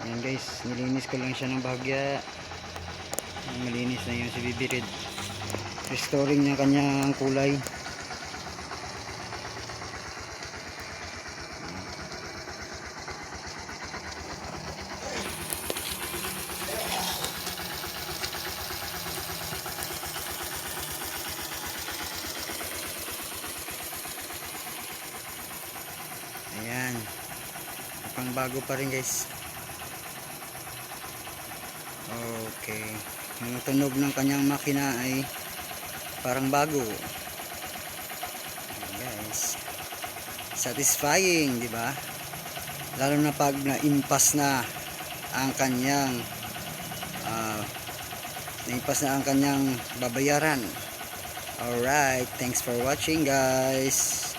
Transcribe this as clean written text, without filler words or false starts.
Ayan guys, nilinis ko lang siya ng bahagya. Malinis na yung si BB Red. Restoring niya kanyang kulay. Ayan, pang bago pa rin guys. Okay, yung tunog ng kanyang makina ay parang bago. Ayan guys, satisfying, di ba? Lalo na pag na-impas na ang kanyang babayaran. Alright, thanks for watching guys.